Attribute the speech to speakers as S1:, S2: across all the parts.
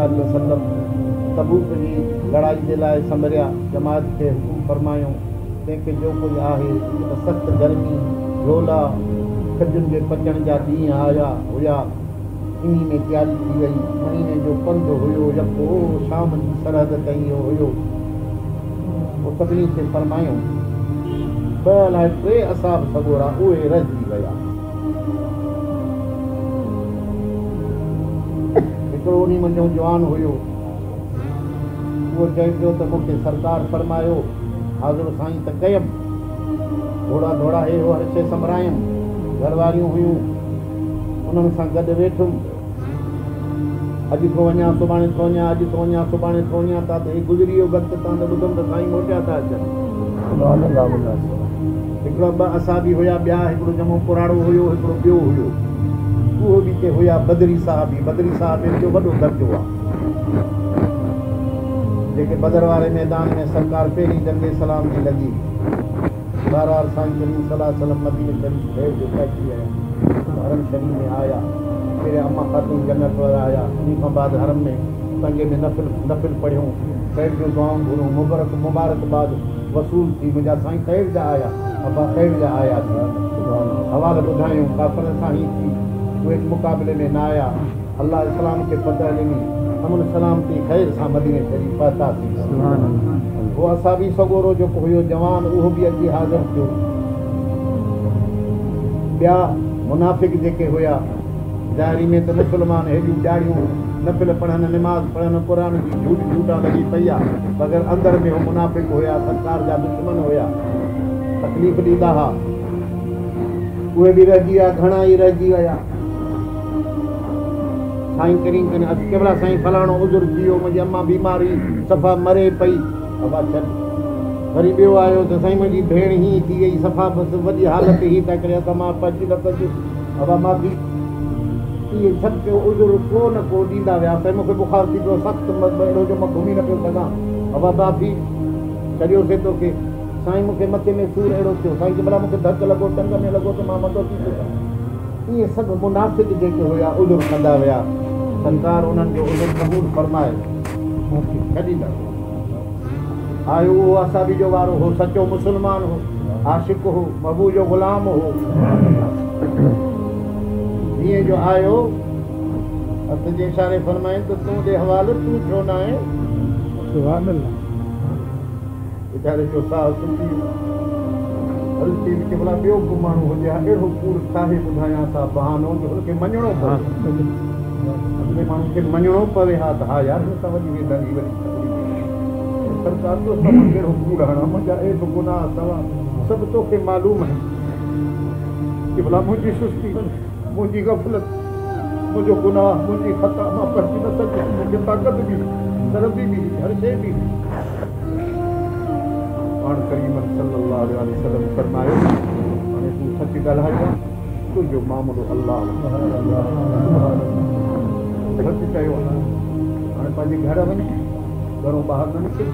S1: अलैहि वसल्लम तबूक जी लड़ाई जे लाइ संभरिया जमात खे हुकुम फरमायूं तंहिंखे जो कुझु आहे सख़्तु गर्मी रोला खजुनि जे पचण जा ॾींहं आया हुया इन में तयारी थी वई महीने जो पंधु हुयो यको शाम जी सरहद ताईं इहो हुयो पोइ सभिनी खे फरमायूं ॿ अलाए टे असाब सॻोरा उहे रहिजी विया हिकिड़ो उन मुंहिंजो जवान हुयो उहो चए पियो त मूंखे सरकार फरमायो हाज़ुर साईं त कयमि घोड़ा घोड़ा हे हर शइ संभरायमि घरवारियूं हुयूं उन्हनि सां गॾु वेठुमि अॼु थो वञा सुभाणे थो वञा अॼु थो वञा सुभाणे थो वञा था त हे गुज़री वियो वक़्तु तव्हां त ॿुधुमि त साईं मोटिया था अचनि हिकिड़ा ॿ असाबी हुया ॿिया हिकिड़ो ॼमो पुराणो हुयो हिकिड़ो ॿियो हुयो उहो बि के हुया बदरी साहब जो वॾो दर्जो आहे जेके बदर वारे मैदान में सरकार पहिरीं जंगे सलाम जी लॻी बहरहाल साईं करीम सल्लल्लाहु अलैहि वसल्लम मदीने शरीफ़ ठहिर जो पहुची विया हरम शरीफ़ में आया फिर अम्मा ख़ातून जन्नत वारा आया उन खां बाद हरम में पंहिंजे में नफ़िल पढ़ियूं ख़ैर जो दुआऊं घुरूं मुबारकबाद वसूल थी मुंहिंजा साईं ख़ैर जा आया अब्बा ख़ैर जा आया हवाल ॿुधायूं काफ़र सां ई थी उहे मुक़ाबले में न आया अल्लाह इस्लाम खे फतह ॾिनी अमन सलामती ख़ैर सां मदीने शरीफ़ पहुतासीं उहो असाबी सॻोरो जेको हुयो जवान उहो बि अची हाज़िर थियो ॿिया मुनाफ़िक जेके हुया ज़ाहिरी में त मुस्लमान हेॾियूं ॾियारियूं नफ़िल पढ़नि निमाज़ पढ़नि क़ुर जी झूठा लॻी पई आहे मगर अंदरि में उहो मुनाफ़िक हुया सरकार जा दुश्मन हुया तकलीफ़ ॾींदा हुआ उहे बि रहिजी विया घणा ई रहिजी विया साईं करीम केवड़ा साईं फलाणो उज़ुर थी वियो मुंहिंजी अम्मा बीमारी सफ़ा मरे पई अबा छॾ वरी ॿियो आयो त साईं मुंहिंजी भेण हीअं थी वई सफ़ा बसि वॾी हालत हीअ था करे त मां पची न पची अबा माफ़ी इहे सभु पियो उज़ुर को न को ॾींदा विया साईं मूंखे बुखार थी पियो सख़्तु अहिड़ो जो मां घुमी न पियो सघां अबा माफ़ी छॾियोसीं तोखे साईं मूंखे मथे में सूरु अहिड़ो थियो साईं भला मूंखे धक लॻो टंग में लॻो त मां मथो थी सघां इहे सभु मुनाफ़िक जेके हुया उज़ुर कंदा विया सरकार उन्हनि जो उज़ुर क़बूल फरमाए छॾींदा आयो उहो असाबी जो वारो हो सचो मुस्लमान हो आशिक़ हो महबूब जो ग़ुलाम हो हीअं जो आयो हथ जे इशारे फरमाए त तूं ॾे हवाले तूं छो न आहे वीचारे जो साह सुठी हल्की के भला ॿियो को माण्हू हुजे हा अहिड़ो कूड़ छाहे ॿुधायां था बहानो जो हुनखे मञिणो पवे अॻिले माण्हू खे मञिणो पवे हा त हा यार हिन सां वॾी वेंदी वरी सरकार जो सभु कहिड़ो कूड़ हणा मुंहिंजा एॾो गुनाह अथव सभु तोखे मालूम आहे कि भला मुंहिंजी सुस्ती मुंहिंजी गफ़लत मुंहिंजो गुनाह मुंहिंजी ख़ता मां पढ़ी न सघियुसि मूंखे ताक़त बि सरदी बि हर शइ बि पाण करीम सल्लल्लाहु अलैहि वसल्लम फरमायो हाणे तूं सच ॻाल्हाए तुंहिंजो मामिलो अल्लाह सच चयो हाणे पंहिंजे घर वञ घरों ॿाहिरि न निकिर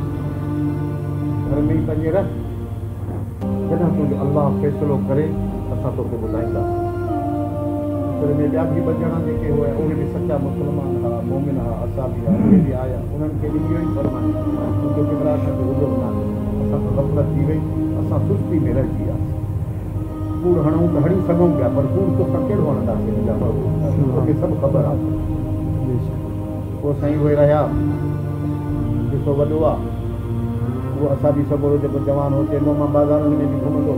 S1: घर में ई पंहिंजे रह जॾहिं तुंहिंजो अल्लाह फ़ैसिलो करे असां तोखे ॿुधाईंदा घर में ॿिया बि ॿ ॼणा जेके हुआ उहे बि सचा मुस्लमान हुआ मोमिन हुआ असाबी हुआ उहे बि आया उन्हनि खे बि इहो ई फरमायो तुंहिंजो केतिरा असांखे हुज़ुर न आहे असां सां गफ़लत थी वई असां सुस्ती में रहिजी वियासीं कूड़ हणूं त हणी सघूं पिया पर कूड़ तोखां कहिड़ो हणंदासीं तोखे सभु ख़बर आहे पोइ साईं उहे रहिया ॾिसो वॾो आहे उहो असाबी सॻोरो जेको जवान हो चवंदो मां बाज़ारनि में बि घुमंदो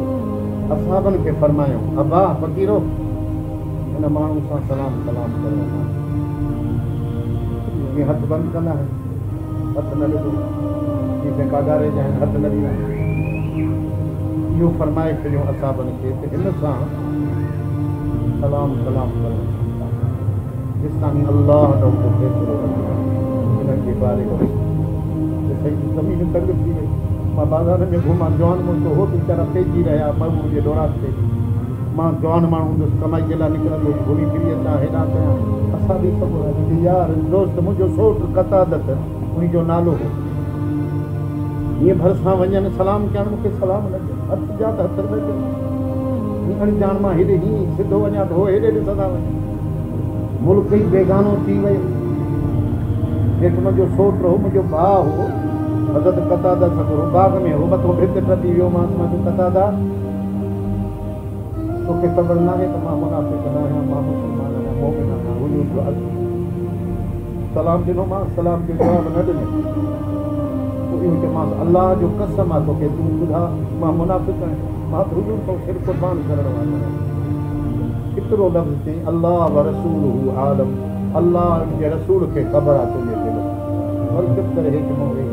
S1: असाबनि खे फरमायो अबा फ़क़ीरो हिन माण्हू सां सलाम करो ईअं हथु बंदि कंदा आहिनि हथु न ॾिबो जीअं कागारे जा आहिनि हथु न ॾींदा इहो फरमाए छॾियो असाबनि खे त हिन सां सलाम करो जिसतानी अल्लाह ॾोंको फ़ैसिलो हिननि जे बारे में ज़मीन तंग थी वई मां बाज़ार में घुमां जवान मुड़ुस हो वीचारा पइजी रहिया महबूब जे डोरास ते मां जवान माण्हू हूंदुसि कमाई जे लाइ निकिरंदो घुमी फिरी अचां हेॾां कयां असां बि सभु यार दोस्त मुंहिंजो सोट कतादत उनजो नालो हो हीअं भरिसां वञनि सलाम करणु मूंखे सलाम न ॾियो हथ जा त हथ न ॾियो हीअं अणॼाण मां हेॾे हीअं सिधो वञा त हो हेॾे ॾिसंदा वञनि मुल्क ई बेगानो थी वियो जेठ मुंहिंजो सोट हो, मुंहिंजो भाउ हो, हज़रत क़तादा सगुरो बाग में हो, मथो भित टपी वियो मां क़तादा तोखे ख़बर न आहे त मां मुनाफ़िक़ न आहियां, मां मुस्लमान आहियां, मोमिन आहियां। हुजूर जो सलाम ॾिनोमांसि, सलाम जो जवाबु न ॾिनो। पोइ इहो चयोमांसि अलाह जो कसम आहे तोखे, तूं ॿुधा मां मुनाफ़िक़ आहियां, मां त हुजूर खां सिर क़ुर्बान करण वारो आहियां। केतिरो लफ़्ज़ चई अलाह व रसूल आलम, अलाह जे रसूल खे ख़बर आहे तुंहिंजे दिलि वरी चुप करे हेठि मुंहुं वेही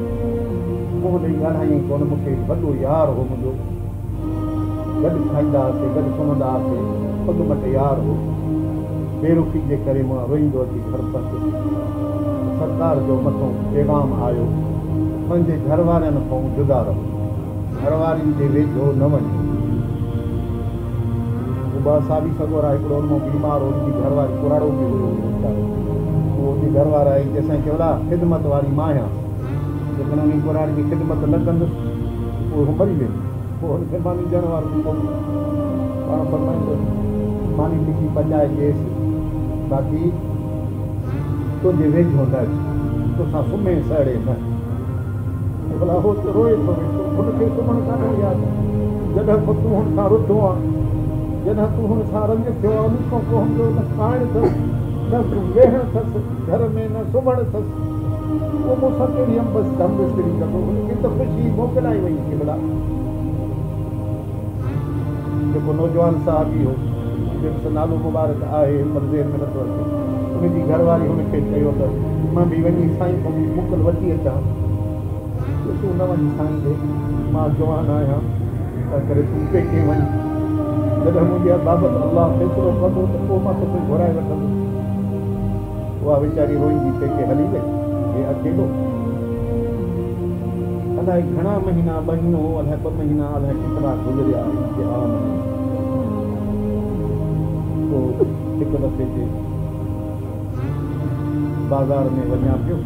S1: मुंहुं ॾेई ॻाल्हाईं कोन। मूंखे वॾो यार हो मुंहिंजो, गॾु खाईंदा हुआसीं, गॾु सुम्हंदा हुआसीं, पग मट यार हो। बेरुखी जे करे मां रोईंदो अची घर पहुतो। सरकार जो मथां पैगाम आयो, पंहिंजे घर वारनि खां जुदा रहो, घर वारनि जे वेझो न वञो। ॿ साबी सगोरा हिकिड़ो उन बीमार हो, उनजी घरवारी कुराड़ो बि हुयो, उनजी घरवारा आई जंहिंसां चवला ख़िदमत वारी मां आहियां, लेकिन उन कुराड़ी जी ख़िदमत न कंदुसि उहो मरी वेंदो। पोइ हुनखे मानी ॾियण वारो पाण फरमाईंदो मानी लिखी पचाए ॾिएसि, बाक़ी तुंहिंजे वेझो न अचे, तोसां सुम्हे सड़े न। भला हो त रोए थो वेठो, हुनखे सुम्हणु कान यादि आहे। जॾहिं पोइ तूं हुन सां रुधो आहे, जॾहिं तूं हुन सां रंग थियो आहे, उन खां पोइ हुनजो न खाइणु अथसि, न वेहणु अथसि, घर में न सुम्हणु अथसि, उहो मूंसां कहिड़ी बसि धम विसरी कंदो। हुनखे त ख़ुशी मोकिलाई वई कि भला जेको नौजवान साहबी हो, जंहिंसां नालो मुबारक आहे पर देर में नथो अचे, उनजी घरवारी हुनखे चयो त मां बि वञी साईं खां मोकल वठी अचां। तूं न वञी साईं ॾे, मां जवान आहियां, तंहिं करे तूं पेके वञ, जॾहिं मुंहिंजे बाबति अलाह फ़ैसिलो कंदो त पोइ मां तोखे घुराए वठंदुसि। उहा वीचारी रोईंदी पेके हली वई, हे अकेलो। अलाए घणा महीना, महीनो, अलाए 2 महीना, अलाए केतिरा गुज़रिया इम्तिहान में। पोइ हिकु दफ़े ते बाज़ार में वञा पियो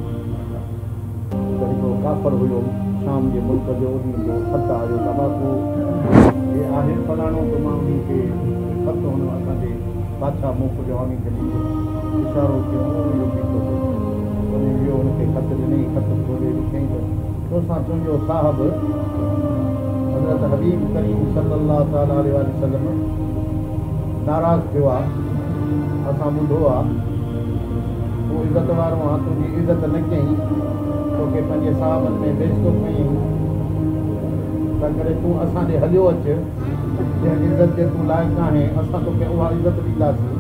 S1: त हिकिड़ो काफ़र हुयो शाम जे मुल्क जो, उन जो ख़त आयो तबाकू हे आहे फलाणो, त मां उन खे ख़त हुन असांजे बादशाह मोकिलियो, उन खे ॾिनो, इशारो कयो, इहो बीठो वञी वियो, हुनखे ख़त ॾिनई, ख़त खोले ॾिठईं त तोसां तुंहिंजो साहिबु हज़रत हबीब करीम सल्लल्लाहु ताला अलैहि वसल्लम नाराज़ थियो आहे, असां ॿुधो आहे तूं इज़त वारो आहे, तुंहिंजी इज़त न कयईं, तोखे पंहिंजे साहिबनि में बेइज़तो कयईं, तंहिं करे तूं असांजे हलियो अचु, जंहिं इज़त जे तूं लाइक़ु आहीं असां तोखे उहा इज़त ॾींदासीं,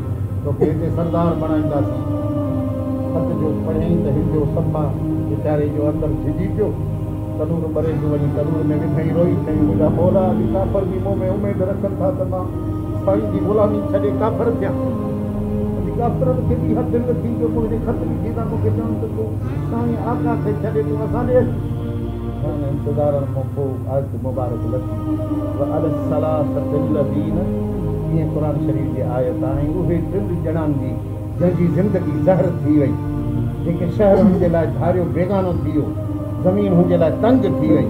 S1: तोखे हिते सरदार बणाईंदासीं। ख़त जो पढ़ियईं त हिन जो सफ़ा वीचारे जो अंदरि भिॼी पियो, तनूर ॿरे पियो, वञी तनूर में विधई रोई, चई मुंहिंजा मौला अॼु काफ़र बि मूं में उमेद रखनि था त मां साईं जी ग़ुलामी छॾे काफ़र थियां। काफ़रनि खे बि हथ दिलि थी पियो, मुंहिंजे ख़त लिखी था मूंखे चवनि त तूं साईं आका खे छॾे तूं असां ॾे अचु। इंतज़ारनि खां पोइ आयत मुबारक लथी ईअं क़ुर शरीफ़ जी आयत आहे। उहे 3 ॼणनि जी जंहिंजी ज़िंदगी ज़हर थी वई, जेके शहर हुनजे लाइ धारियो बेगानो थी वियो, ज़मीन हुनजे लाइ तंग थी वई,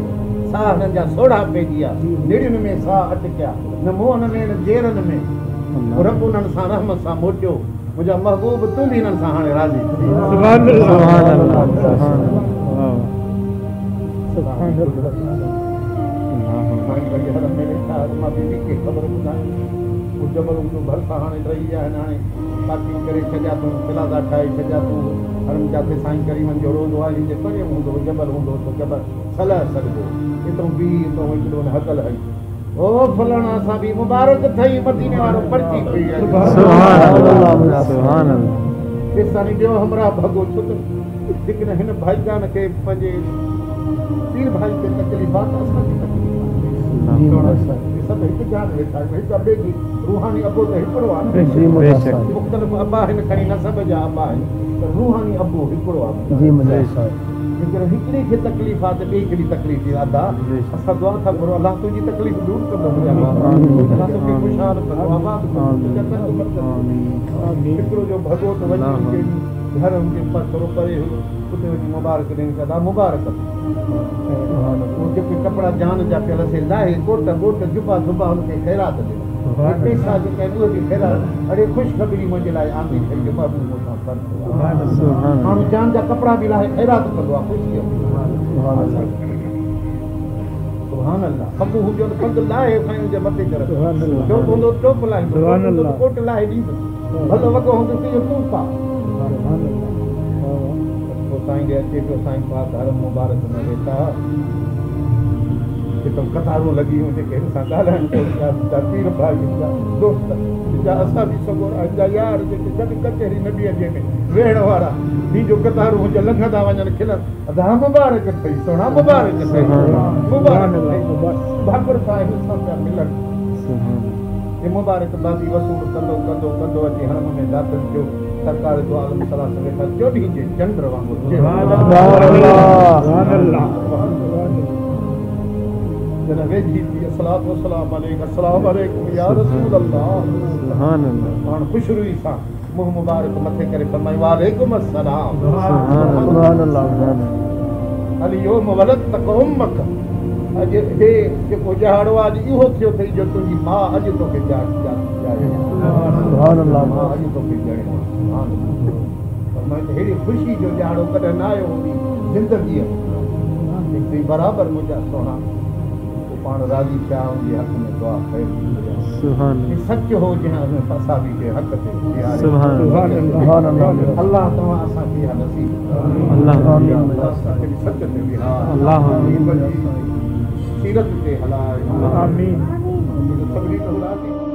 S1: साह हुननि जा सोढ़ा पइजी विया, निड़ियुनि में साह अटकिया, न मुंहनि में न जेरनि में, रब उन्हनि सां रहमत सां मोटियो। मुंहिंजा महबूब तूं बि हिननि सां हाणे राज़ी थी। मां बीबी खे ख़बर ॿुधाई, जबल भरिसां हाणे रही विया आहिनि, हाणे पार्टी करे छॾिया अथऊं, खिलादा ठाहे छॾिया अथऊं, हरम जाते साईं करीमनि जो रोज़ वारी जे परे हूंदो जबल हूंदो त जबल सलाह सघिबो, हितां बि हितां हिकिड़ो हकल हई, ओ फलाणा असां बि मुबारक अथई, मदीने वारो पर्ची पई आहे। बेसानी ॿियो हमरा भॻो छो त लेकिन हिन भाईजान खे पंहिंजे पीर भाई खे तकलीफ़ात असांजी तकलीफ़ सभु हिकु जान वेठा आहियूं, हिकु ॿिए जी रूहानी अबो त हिकिड़ो आहे, मुख़्तलिफ़ अबा हिन खणी नसब जा अबा आहिनि, त रूहानी अबो हिकिड़ो आहे। जेकर हिकिड़े खे तकलीफ़ आहे त ॿिए खे बि तकलीफ़ थी अदा, असां दुआ था करो अलाह तुंहिंजी तकलीफ़ दूर कंदो, ख़ुशहाल कंदो, आबाद कंदो। हिकिड़ो जो भॻो त वञी घर हुनजे थोरो परे हुयो, उते वञी मुबारक ॾियनि कंदा, मुबारक जेके कपिड़ा जान जा पियल लाहे कोट बोट जुबा जुबा हुनखे ख़ैरात ॾिना। पैसा जो कहूँ भी फिर अरे ख़ुशख़बरी मुझे लाइ आंदी ठही जो महबूब सां फर्ज़ माण्हू जान जा कपिड़ा बि लाहे ख़ैरात कंदो आहे ख़ुशीअ सुभान अल्लाह खंबु हुजो त खंधु लाहे साईं जे मथे ते रखो चोप हूंदो चोप लाहींदो कोट लाहे ॾींदो भलो वॻो हूंदो तुंहिंजो तूं पाउ पोइ साईं ॾे अचे पियो साईं पाक हर मुबारक में वेठा तो कतारूं लगी हुई जेके हिन सां ॻाल्हाइनि पिया पीर भाई जा दोस्त जा असां बि सगोर जा यार जेके गॾु कचहरी नबीअ जे में वेहण वारा ॿी जो कतारूं हुजे लंघंदा वञनि खिलनि अदा मुबारक अथई सोना मुबारक अथई मुबारक भाकुर साहिब सां पिया मिलनि ये मुबारक बाबी वसूल कंदो कंदो कंदो अची हरम में दाख़िल थियो सरकार जो आलम सलाह से वेठा 24 जे चंद्र वांगुरु जना वेझी थी अस्सलातु वस्सलाम अलैकुम या रसूल अल्लाह सुभान अल्लाह हाण खुशरूई सां मुंह मुबारक मथे करे फरमाई वालेकुम अस्सलाम सुभान अल्लाह अली यौम वलदतक उम्मक अॼु हे जेको ॼाणो आहे अॼु इहो थियो अथई जो तुंहिंजी माउ अॼु तोखे सुभान अल्लाह मां अॼु तोखे ॼाणे फरमाई त हेड़ी ख़ुशी जो ॼाणो कॾहिं न आयो हूंदी ज़िंदगीअ में बराबरि मुंहिंजा सोना पाण राज़ी थिया उनजे हक़ में दुआ कयो सुभान सच हो जंहिं में फसा बि जे हक़ ते सुभान अल्लाह अल्लाह तव्हां असांखे इहा नसीब अल्लाह असांखे सच ते बिहार अल्लाह सीरत ते हलाए आमीन सभिनी खे